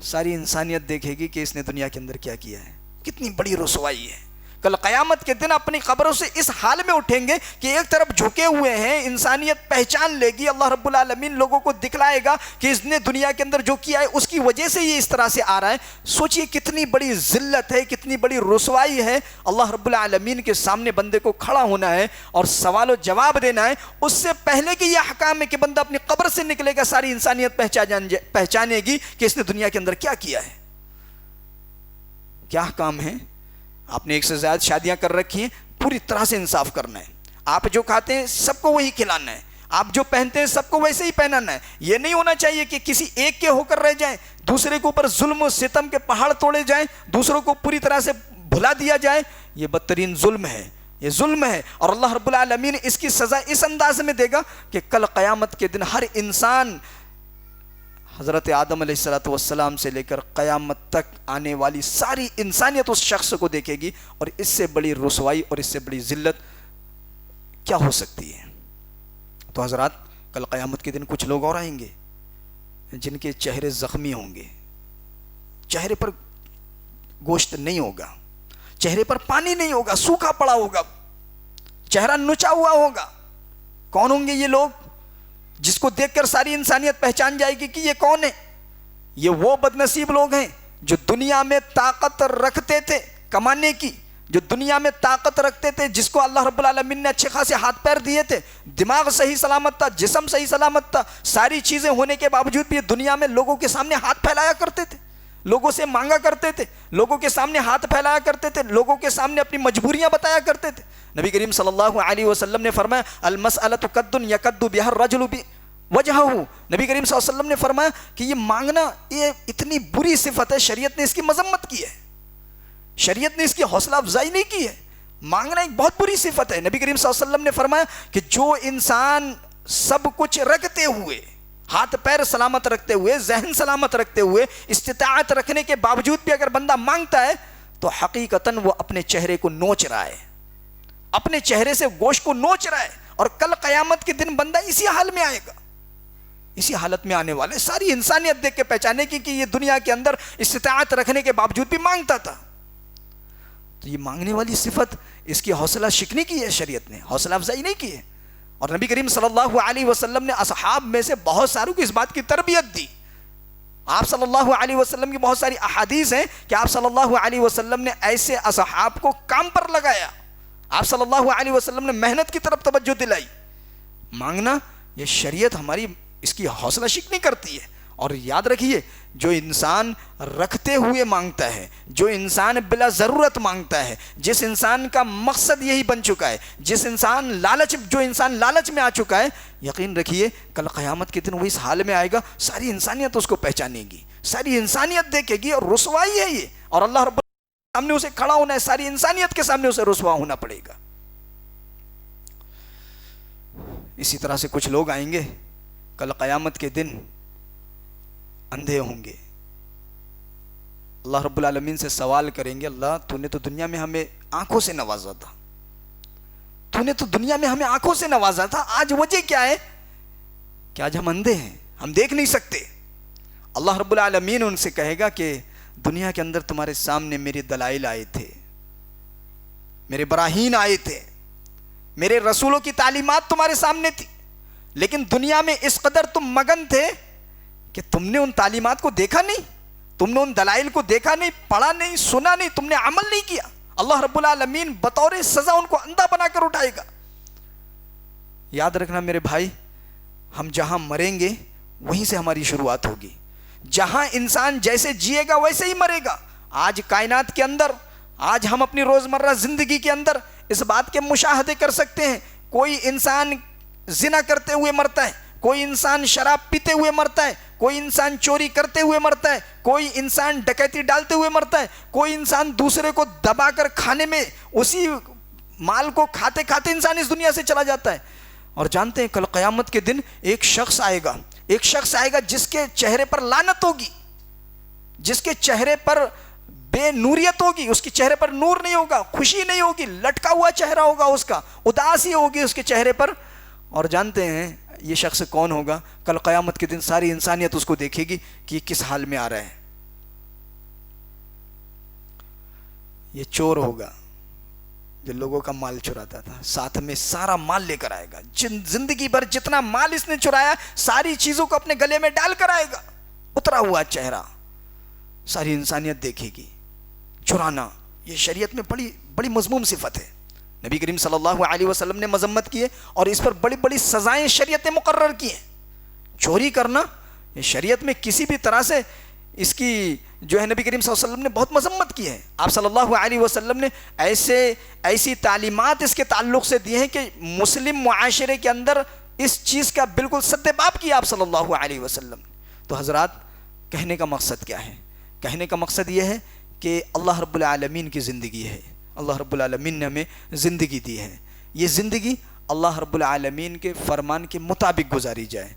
ساری انسانیت دیکھے گی کہ اس نے دنیا کے اندر کیا کیا ہے. کتنی بڑی رسوائی ہے. کل قیامت کے دن اپنی قبروں سے اس حال میں اٹھیں گے کہ ایک طرف جھکے ہوئے ہیں. انسانیت پہچان لے گی، اللہ رب العالمین لوگوں کو دکھلائے گا کہ اس نے دنیا کے اندر جو کیا ہے اس کی وجہ سے یہ اس طرح سے آ رہا ہے. سوچئے کتنی بڑی ذلت ہے، کتنی بڑی رسوائی ہے. اللہ رب العالمین کے سامنے بندے کو کھڑا ہونا ہے اور سوال و جواب دینا ہے. اس سے پہلے کہ یہ احکام ہے کہ بندہ اپنی قبر سے نکلے گا، ساری انسانیت پہچانے گی کہ اس نے دنیا کے اندر کیا کیا ہے، کیا احکام ہے. آپ نے ایک سے زیادہ شادیاں کر رکھی ہیں، پوری طرح سے انصاف کرنا ہے. آپ جو کھاتے ہیں سب کو وہی کھلانا ہے، آپ جو پہنتے ہیں سب کو ویسے ہی پہنانا ہے. یہ نہیں ہونا چاہیے کہ کسی ایک کے ہو کر رہ جائیں، دوسرے کے اوپر ظلم و ستم کے پہاڑ توڑے جائیں، دوسروں کو پوری طرح سے بھلا دیا جائے، یہ بدترین ظلم ہے، یہ ظلم ہے. اور اللہ رب العالمین اس کی سزا اس انداز میں دے گا کہ کل قیامت کے دن ہر انسان حضرت آدم علیہ السلام سے لے کر قیامت تک آنے والی ساری انسانیت اس شخص کو دیکھے گی. اور اس سے بڑی رسوائی اور اس سے بڑی ذلت کیا ہو سکتی ہے؟ تو حضرات، کل قیامت کے دن کچھ لوگ اور آئیں گے جن کے چہرے زخمی ہوں گے، چہرے پر گوشت نہیں ہوگا، چہرے پر پانی نہیں ہوگا، سوکھا پڑا ہوگا، چہرہ نچا ہوا ہوگا. کون ہوں گے یہ لوگ جس کو دیکھ کر ساری انسانیت پہچان جائے گی کہ یہ کون ہے؟ یہ وہ بدنصیب لوگ ہیں جو دنیا میں طاقت رکھتے تھے کمانے کی، جو دنیا میں طاقت رکھتے تھے، جس کو اللہ رب العالمین نے اچھے خاصے ہاتھ پیر دیے تھے، دماغ صحیح سلامت تھا، جسم صحیح سلامت تھا، ساری چیزیں ہونے کے باوجود بھی یہ دنیا میں لوگوں کے سامنے ہاتھ پھیلایا کرتے تھے، لوگوں سے مانگا کرتے تھے، لوگوں کے سامنے ہاتھ پھیلایا کرتے تھے، لوگوں کے سامنے اپنی مجبوریاں بتایا کرتے تھے. نبی کریم صلی اللہ علیہ وسلم نے فرمایا المسألۃ قد یقد بها الرجل وجہہ. نبی کریم صلی اللہ علیہ وسلم نے فرمایا کہ یہ مانگنا یہ اتنی بری صفت ہے، شریعت نے اس کی مذمت کی ہے، شریعت نے اس کی حوصلہ افزائی نہیں کی ہے. مانگنا ایک بہت بری صفت ہے. نبی کریم صلی اللہ علیہ وسلم نے فرمایا کہ جو انسان سب کچھ رکھتے ہوئے، ہاتھ پیر سلامت رکھتے ہوئے، ذہن سلامت رکھتے ہوئے، استطاعت رکھنے کے باوجود بھی اگر بندہ مانگتا ہے تو حقیقتاً وہ اپنے چہرے کو نوچ رہا ہے، اپنے چہرے سے گوشت کو نوچ رہا ہے. اور کل قیامت کے دن بندہ اسی حال میں آئے گا، اسی حالت میں آنے والے. ساری انسانیت دیکھ کے پہچانے کی کہ یہ دنیا کے اندر استطاعت رکھنے کے باوجود بھی مانگتا تھا. تو یہ مانگنے والی صفت، اس کی حوصلہ شکنی کی ہے، شریعت نے حوصلہ افزائی نہیں کی ہے. اور نبی کریم صلی اللہ علیہ وسلم نے اصحاب میں سے بہت ساروں کو اس بات کی تربیت دی. آپ صلی اللہ علیہ وسلم کی بہت ساری احادیث ہیں کہ آپ صلی اللہ علیہ وسلم نے ایسے اصحاب کو کام پر لگایا، آپ صلی اللہ علیہ وسلم نے محنت کی طرف توجہ دلائی. مانگنا یہ شریعت ہماری اس کی حوصلہ شکنی کرتی ہے. اور یاد رکھیے، جو انسان رکھتے ہوئے مانگتا ہے، جو انسان بلا ضرورت مانگتا ہے، جس انسان کا مقصد یہی بن چکا ہے، جو انسان لالچ میں آ چکا ہے، یقین رکھیے کل قیامت کے دن وہ اس حال میں آئے گا، ساری انسانیت اس کو پہچانے گی، ساری انسانیت دیکھے گی. اور رسوائی ہے یہ، اور اللہ رب کے سامنے اسے کھڑا ہونا ہے، ساری انسانیت کے سامنے اسے رسوا ہونا پڑے گا. اسی طرح سے کچھ لوگ آئیں گے کل قیامت کے دن اندھے ہوں گے. اللہ رب العالمین سے سوال کریں گے، اللہ تو نے تو دنیا میں ہمیں آنکھوں سے نوازا تھا، تو نے تو دنیا میں ہمیں آنکھوں سے نوازا تھا، آج وجہ کیا ہے کہ آج ہم اندھے ہیں، ہم دیکھ نہیں سکتے. اللہ رب العالمین ان سے کہے گا کہ دنیا کے اندر تمہارے سامنے میرے دلائل آئے تھے، میرے براہین آئے تھے، میرے رسولوں کی تعلیمات تمہارے سامنے تھی، لیکن دنیا میں اس قدر تم مگن تھے کہ تم نے ان تعلیمات کو دیکھا نہیں، تم نے ان دلائل کو دیکھا نہیں، پڑھا نہیں، سنا نہیں، تم نے عمل نہیں کیا. اللہ رب العالمین بطور سزا ان کو اندھا بنا کر اٹھائے گا. یاد رکھنا میرے بھائی، ہم جہاں مریں گے وہیں سے ہماری شروعات ہوگی. جہاں انسان جیسے جیے گا ویسے ہی مرے گا. آج کائنات کے اندر، آج ہم اپنی روزمرہ زندگی کے اندر اس بات کے مشاہدے کر سکتے ہیں. کوئی انسان زنا کرتے ہوئے مرتا ہے، کوئی انسان شراب پیتے ہوئے مرتا ہے، کوئی انسان چوری کرتے ہوئے مرتا ہے، کوئی انسان ڈکیتی ڈالتے ہوئے مرتا ہے، کوئی انسان دوسرے کو دبا کر کھانے میں اسی مال کو کھاتے کھاتے انسان اس دنیا سے چلا جاتا ہے. اور جانتے ہیں کل قیامت کے دن ایک شخص آئے گا جس کے چہرے پر لعنت ہوگی، جس کے چہرے پر بے نوریت ہوگی، اس کے چہرے پر نور نہیں ہوگا، خوشی نہیں ہوگی، لٹکا ہوا چہرہ ہوگا، اس کا اداسی ہوگی اس کے چہرے پر. اور جانتے ہیں یہ شخص کون ہوگا؟ کل قیامت کے دن ساری انسانیت اس کو دیکھے گی کہ یہ کس حال میں آ رہا ہے. یہ چور ہوگا جو لوگوں کا مال چراتا تھا، ساتھ میں سارا مال لے کر آئے گا، زندگی بھر جتنا مال اس نے چرایا ساری چیزوں کو اپنے گلے میں ڈال کر آئے گا. اترا ہوا چہرہ ساری انسانیت دیکھے گی. چرانا یہ شریعت میں بڑی مذموم صفت ہے. نبی کریم صلی اللہ علیہ وسلم نے مذمت کی ہے اور اس پر بڑی بڑی سزائیں شریعت نے مقرر کی ہیں. چوری کرنا یہ شریعت میں کسی بھی طرح سے اس کی جو ہے نبی کریم صلی اللہ علیہ وسلم نے بہت مذمت کی ہے. آپ صلی اللہ علیہ وسلم نے ایسی تعلیمات اس کے تعلق سے دی ہیں کہ مسلم معاشرے کے اندر اس چیز کا بالکل سدباب کیا آپ صلی اللہ علیہ وسلم. تو حضرات کہنے کا مقصد کیا ہے؟ کہنے کا مقصد یہ ہے کہ اللہ رب العالمین کی زندگی ہے. اللہ رب العالمین نے ہمیں زندگی دی ہے. یہ زندگی اللہ رب العالمین کے فرمان کے مطابق گزاری جائے.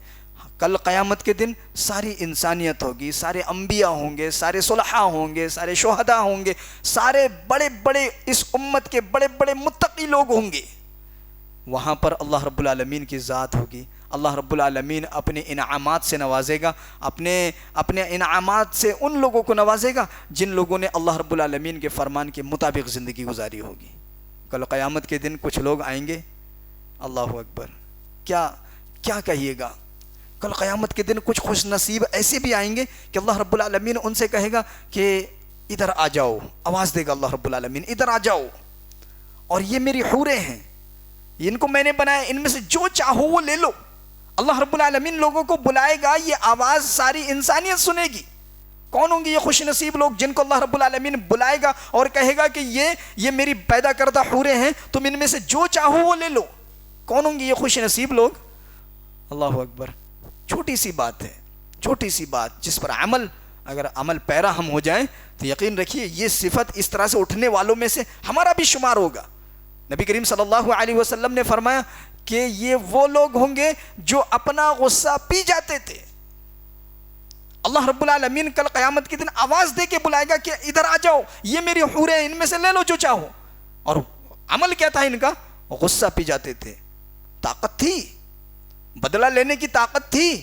کل قیامت کے دن ساری انسانیت ہوگی، سارے انبیاء ہوں گے، سارے صلحاء ہوں گے، سارے شہداء ہوں گے، سارے بڑے بڑے اس امت کے بڑے بڑے متقی لوگ ہوں گے. وہاں پر اللہ رب العالمین کی ذات ہوگی. اللہ رب العالمین اپنے انعامات سے نوازے گا، اپنے انعامات سے ان لوگوں کو نوازے گا جن لوگوں نے اللہ رب العالمین کے فرمان کے مطابق زندگی گزاری ہوگی. کل قیامت کے دن کچھ لوگ آئیں گے، اللہ اکبر، کیا کہیے گا. کل قیامت کے دن کچھ خوش نصیب ایسے بھی آئیں گے کہ اللہ رب العالمین ان سے کہے گا کہ ادھر آ جاؤ. آواز دے گا اللہ رب العالمین، ادھر آ جاؤ، اور یہ میری حوریں ہیں، ان کو میں نے بنایا، ان میں سے جو چاہو وہ لے لو. اللہ رب العالمین لوگوں کو بلائے گا، یہ آواز ساری انسانیت سنے گی. کون ہوں گے یہ خوش نصیب لوگ جن کو اللہ رب العالمین بلائے گا اور کہے گا کہ یہ میری پیدا کردہ حوریں ہیں، تم ان میں سے جو چاہو وہ لے لو. کون ہوں گے یہ خوش نصیب لوگ؟ اللہ اکبر. چھوٹی سی بات ہے، چھوٹی سی بات جس پر اگر عمل پیرا ہم ہو جائیں تو یقین رکھیے یہ صفت اس طرح سے اٹھنے والوں میں سے ہمارا بھی شمار ہوگا. نبی کریم صلی اللہ علیہ وسلم نے فرمایا کہ یہ وہ لوگ ہوں گے جو اپنا غصہ پی جاتے تھے. اللہ رب العالمین کل قیامت کے دن آواز دے کے بلائے گا کہ ادھر آ جاؤ، یہ میری حوریں ہیں، ان میں سے لے لو جو چاہو. اور عمل کیا تھا ان کا؟ غصہ پی جاتے تھے. طاقت تھی، بدلہ لینے کی طاقت تھی،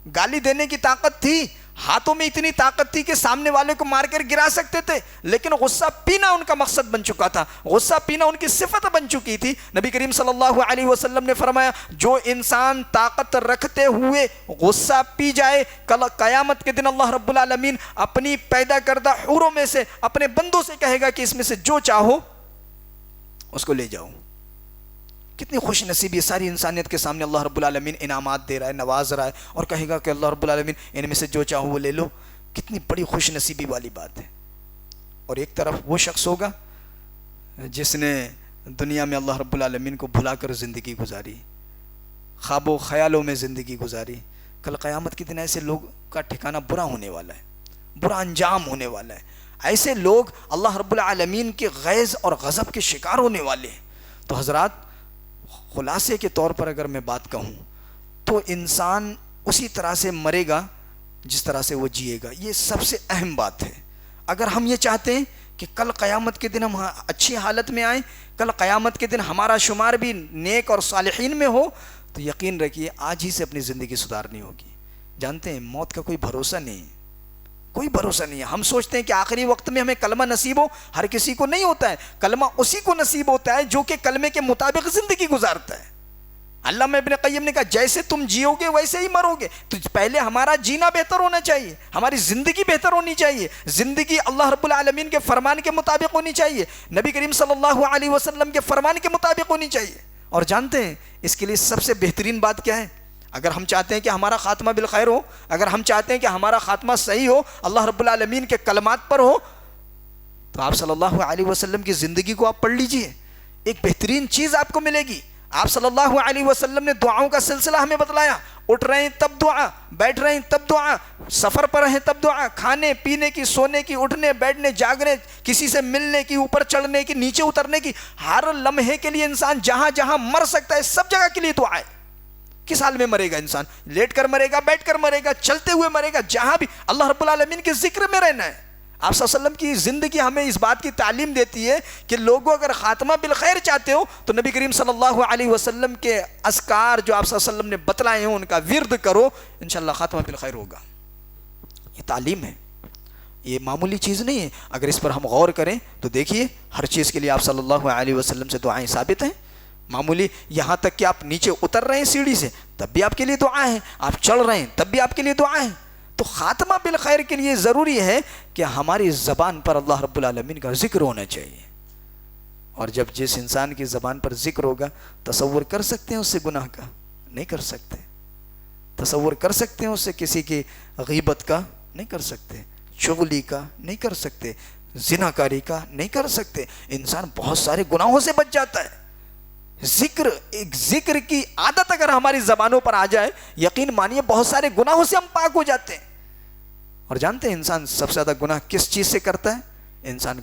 گالی دینے کی طاقت تھی، ہاتھوں میں اتنی طاقت تھی کہ سامنے والے کو مار کر گرا سکتے تھے، لیکن غصہ پینا ان کا مقصد بن چکا تھا، غصہ پینا ان کی صفت بن چکی تھی. نبی کریم صلی اللہ علیہ وسلم نے فرمایا جو انسان طاقت رکھتے ہوئے غصہ پی جائے، کل قیامت کے دن اللہ رب العالمین اپنی پیدا کردہ حوروں میں سے اپنے بندوں سے کہے گا کہ اس میں سے جو چاہو اس کو لے جاؤ. کتنی خوش نصیبی ساری انسانیت کے سامنے اللہ رب العالمین انعامات دے رہا ہے، نواز رہا ہے، اور کہے گا کہ اللہ رب العالمین ان میں سے جو چاہو وہ لے لو. کتنی بڑی خوش نصیبی والی بات ہے. اور ایک طرف وہ شخص ہوگا جس نے دنیا میں اللہ رب العالمین کو بھلا کر زندگی گزاری، خواب و خیالوں میں زندگی گزاری. کل قیامت کے دن ایسے لوگ کا ٹھکانہ برا ہونے والا ہے، برا انجام ہونے والا ہے. ایسے لوگ اللہ رب العالمین کے غیظ اور غضب کے شکار ہونے والے ہیں. تو حضرات، خلاصے کے طور پر اگر میں بات کہوں تو انسان اسی طرح سے مرے گا جس طرح سے وہ جیے گا. یہ سب سے اہم بات ہے. اگر ہم یہ چاہتے ہیں کہ کل قیامت کے دن ہم اچھی حالت میں آئیں، کل قیامت کے دن ہمارا شمار بھی نیک اور صالحین میں ہو، تو یقین رکھیے آج ہی سے اپنی زندگی سدھارنی ہوگی. جانتے ہیں موت کا کوئی بھروسہ نہیں، کوئی بھروسہ نہیں ہے. ہم سوچتے ہیں کہ آخری وقت میں ہمیں کلمہ نصیب ہو، ہر کسی کو نہیں ہوتا ہے. کلمہ اسی کو نصیب ہوتا ہے جو کہ کلمے کے مطابق زندگی گزارتا ہے. علامہ ابن قیم نے کہا جیسے تم جیو گے ویسے ہی مرو گے. تو پہلے ہمارا جینا بہتر ہونا چاہیے، ہماری زندگی بہتر ہونی چاہیے، زندگی اللہ رب العالمین کے فرمان کے مطابق ہونی چاہیے، نبی کریم صلی اللہ علیہ وسلم کے فرمان کے مطابق ہونی چاہیے. اور جانتے ہیں اس کے لیے سب سے بہترین بات کیا ہے؟ اگر ہم چاہتے ہیں کہ ہمارا خاتمہ بالخیر ہو، اگر ہم چاہتے ہیں کہ ہمارا خاتمہ صحیح ہو، اللہ رب العالمین کے کلمات پر ہو، تو آپ صلی اللہ علیہ وسلم کی زندگی کو آپ پڑھ لیجئے. ایک بہترین چیز آپ کو ملے گی. آپ صلی اللہ علیہ وسلم نے دعاؤں کا سلسلہ ہمیں بتلایا. اٹھ رہے ہیں تب دعا، بیٹھ رہے ہیں تب دعا، سفر پر ہیں تب دعا، کھانے پینے کی، سونے کی، اٹھنے بیٹھنے، جاگنے، کسی سے ملنے کی، اوپر چڑھنے کی، نیچے اترنے کی، ہر لمحے کے لیے انسان جہاں جہاں مر سکتا ہے سب جگہ کے لیے دعا ہے. کس حال میں مرے گا انسان؟ لیٹ کر مرے گا، بیٹھ کر مرے گا، چلتے ہوئے مرے گا، جہاں بھی اللہ رب العالمین کے ذکر میں رہنا ہے. آپ صلی اللہ علیہ وسلم کی زندگی ہمیں اس بات کی تعلیم دیتی ہے کہ لوگوں اگر خاتمہ بالخیر چاہتے ہو تو نبی کریم صلی اللہ علیہ وسلم کے اذکار جو آپ صلی اللہ علیہ وسلم نے بتلائے ہیں ان کا ورد کرو، انشاءاللہ خاتمہ بالخیر ہوگا. یہ تعلیم ہے، یہ معمولی چیز نہیں ہے. اگر اس پر ہم غور کریں تو دیکھیے ہر چیز کے لیے آپ صلی اللہ علیہ وسلم سے دعائیں ثابت ہیں. معمولی یہاں تک کہ آپ نیچے اتر رہے ہیں سیڑھی سے تب بھی آپ کے لیے دعا ہے، آپ چڑھ رہے ہیں تب بھی آپ کے لیے دعا ہے. تو خاتمہ بالخیر کے لیے ضروری ہے کہ ہماری زبان پر اللہ رب العالمین کا ذکر ہونا چاہیے. اور جب جس انسان کی زبان پر ذکر ہوگا، تصور کر سکتے ہیں اس سے گناہ کا؟ نہیں کر سکتے. تصور کر سکتے ہیں اس سے کسی کی غیبت کا؟ نہیں کر سکتے. چغلی کا نہیں کر سکتے. زناکاری کا نہیں کر سکتے. انسان بہت سارے گناہوں سے بچ جاتا ہے. ذکر کی عادت اگر ہماری زبانوں پر آ جائے، یقین مانیے بہت سارے گناہوں سے ہم پاک ہو جاتے ہیں. اور جانتے ہیں انسان سب سے زیادہ گناہ کس چیز سے کرتا ہے؟ انسان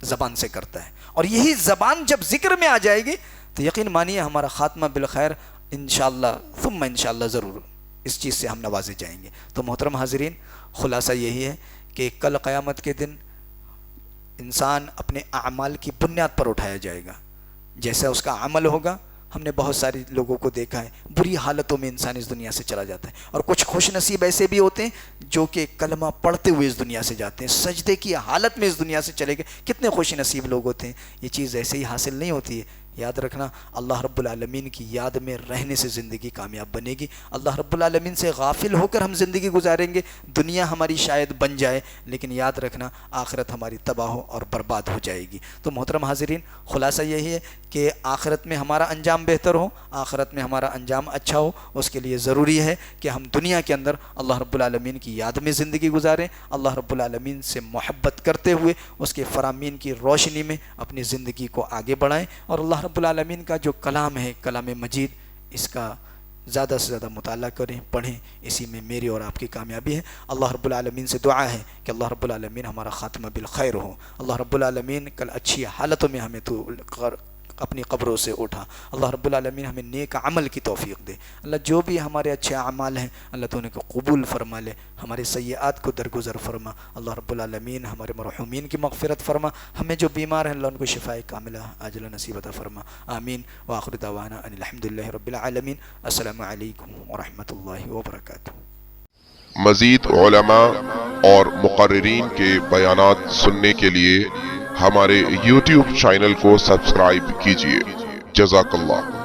زبان سے کرتا ہے، اور یہی زبان جب ذکر میں آ جائے گی تو یقین مانیے ہمارا خاتمہ بالخیر انشاءاللہ ثم انشاءاللہ ضرور اس چیز سے ہم نوازے جائیں گے۔ تو محترم حاضرین، خلاصہ یہی ہے کہ کل قیامت کے دن انسان اپنے اعمال کی بنیاد پر اٹھایا جائے گا، جیسا اس کا عمل ہوگا۔ ہم نے بہت سارے لوگوں کو دیکھا ہے بری حالتوں میں انسان اس دنیا سے چلا جاتا ہے، اور کچھ خوش نصیب ایسے بھی ہوتے ہیں جو کہ کلمہ پڑھتے ہوئے اس دنیا سے جاتے ہیں، سجدے کی حالت میں اس دنیا سے چلے گئے۔ کتنے خوش نصیب لوگ ہوتے ہیں۔ یہ چیز ایسے ہی حاصل نہیں ہوتی ہے، یاد رکھنا اللہ رب العالمین کی یاد میں رہنے سے زندگی کامیاب بنے گی۔ اللہ رب العالمین سے غافل ہو کر ہم زندگی گزاریں گے، دنیا ہماری شاید بن جائے لیکن یاد رکھنا آخرت ہماری تباہ اور برباد ہو جائے گی۔ تو محترم حاضرین، خلاصہ یہی ہے کہ آخرت میں ہمارا انجام بہتر ہو، آخرت میں ہمارا انجام اچھا ہو، اس کے لیے ضروری ہے کہ ہم دنیا کے اندر اللہ رب العالمین کی یاد میں زندگی گزاریں، اللہ رب العالمین سے محبت کرتے ہوئے اس کے فرامین کی روشنی میں اپنی زندگی کو آگے بڑھائیں، اور اللہ رب العالمین کا جو کلام ہے کلام مجید، اس کا زیادہ سے زیادہ مطالعہ کریں، پڑھیں، اسی میں میری اور آپ کی کامیابی ہے۔ اللہ رب العالمین سے دعا ہے کہ اللہ رب العالمین ہمارا خاتمہ بالخیر ہو، اللہ رب العالمین کل اچھی حالتوں میں ہمیں تو اپنی قبروں سے اٹھا، اللہ رب العالمین ہمیں نیک عمل کی توفیق دے۔ اللہ جو بھی ہمارے اچھے اعمال ہیں اللہ تو انہیں کو قبول فرما لے، ہمارے سیئات کو درگزر فرما، اللہ رب العالمین ہمارے مرحومین کی مغفرت فرما، ہمیں جو بیمار ہیں اللہ ان کو شفاء کاملہ عاجلہ نصیب عطا فرما، آمین۔ وآخر دعوانا ان الحمدللہ رب العالمین۔ السلام علیکم ورحمۃ اللہ وبرکاتہ۔ مزید علماء اور مقررین کے بیانات سننے کے لیے ہمارے YouTube چینل کو سبسکرائب کیجیے۔ جزاک اللہ۔